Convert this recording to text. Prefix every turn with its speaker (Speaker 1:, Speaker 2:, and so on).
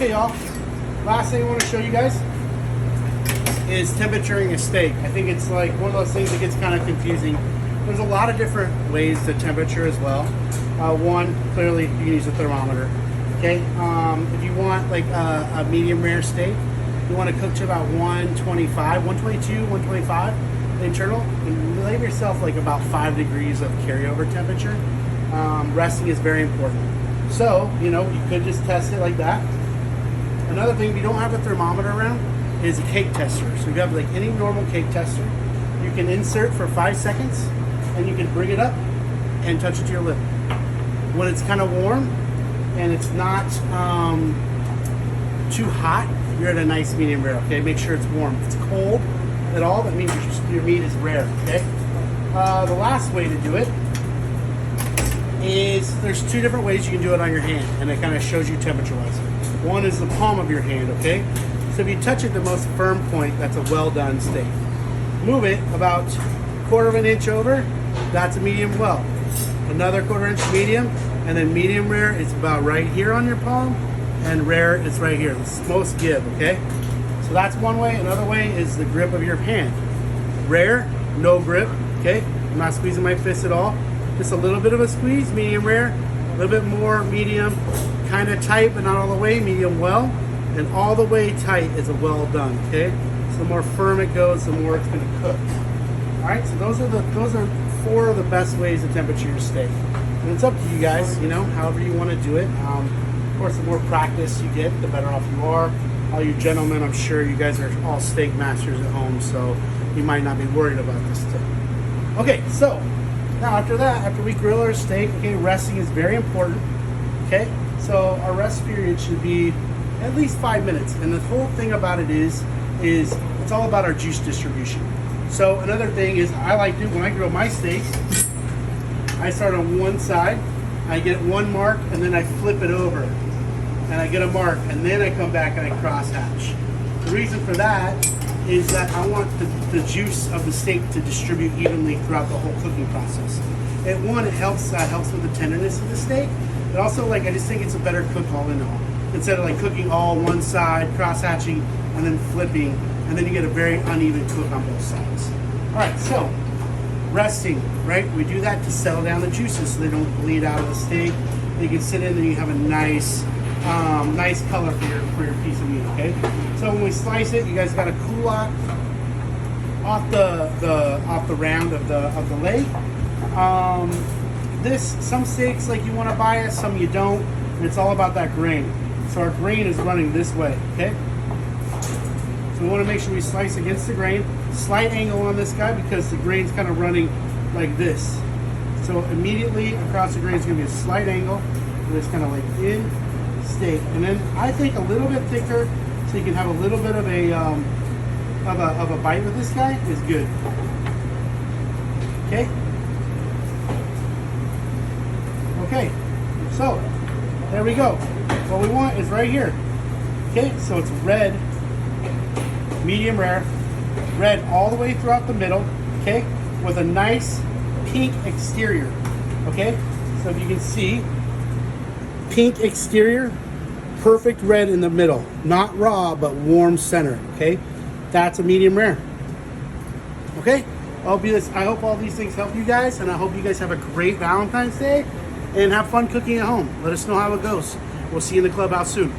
Speaker 1: Okay, y'all. Last thing I want to show you guys is temperaturing a steak. I think it's like one of those things that gets kind of confusing. There's a lot of different ways to temperature as well. One, clearly you can use a thermometer. Okay, if you want like a medium rare steak, you want to cook to about 125, 122, 125 internal, and leave yourself like about 5 degrees of carryover temperature. Resting is very important. So, you know, you could just test it like that. Another thing, if you don't have a thermometer around, is a cake tester. So you have like any normal cake tester. You can insert for 5 seconds, and you can bring it up and touch it to your lip. When it's kind of warm and it's not too hot, you're at a nice medium rare. Okay, make sure it's warm. If it's cold at all, that means your meat is rare. Okay. The last way to do it is there's 2 different ways you can do it on your hand, and it kind of shows you temperature-wise. One is the palm of your hand. Okay. So if you touch it the most firm point, that's a well done steak. Move it about 1/4 of an inch over, that's a medium well. Another 1/4 inch medium, and then medium rare is about right here on your palm, and rare is right here. It's most give, okay? So that's one way. Another way is the grip of your hand. Rare, no grip, okay? I'm not squeezing my fist at all. Just a little bit of a squeeze, medium rare, a little bit more medium, kind of tight, but not all the way, medium well, and all the way tight is a well done, okay? So the more firm it goes, the more it's gonna cook. All right, so those are 4 of the best ways to temperature your steak. And it's up to you guys, you know, however you want to do it. Of course, the more practice you get, the better off you are. All you gentlemen, I'm sure you guys are all steak masters at home, so you might not be worried about this tip. Okay, so now after that, after we grill our steak, okay, resting is very important. Okay, so our rest period should be at least 5 minutes. And the whole thing about it is it's all about our juice distribution. So another thing is I like to, when I grill my steak, I start on one side, I get one mark, and then I flip it over. And I get a mark, and then I come back and I cross hatch. The reason for that is that I want the juice of the steak to distribute evenly throughout the whole cooking process. It helps with the tenderness of the steak. But also, like, I just think it's a better cook all in all. Instead of like cooking all one side, cross hatching, and then flipping, and then you get a very uneven cook on both sides. All right, so resting, right? We do that to settle down the juices so they don't bleed out of the steak. You can sit in and you have a nice color for your piece of meat. Okay. So when we slice it, you guys got to cool off the round of the leg. Some steaks like you want to bias, some you don't, and it's all about that grain. So our grain is running this way. Okay. We want to make sure we slice against the grain. Slight angle on this guy because the grain's kind of running like this. So immediately across the grain is going to be a slight angle. And it's kind of like in steak. And then I think a little bit thicker so you can have a little bit of a bite with this guy is good. Okay? Okay. So there we go. What we want is right here. Okay? So it's red, medium rare, red all the way throughout the middle, okay, with a nice pink exterior, okay? So if you can see, pink exterior, perfect red in the middle, not raw, but warm center, okay? That's a medium rare, okay? I hope all these things help you guys, and I hope you guys have a great Valentine's Day, and have fun cooking at home. Let us know how it goes. We'll see you in the clubhouse soon.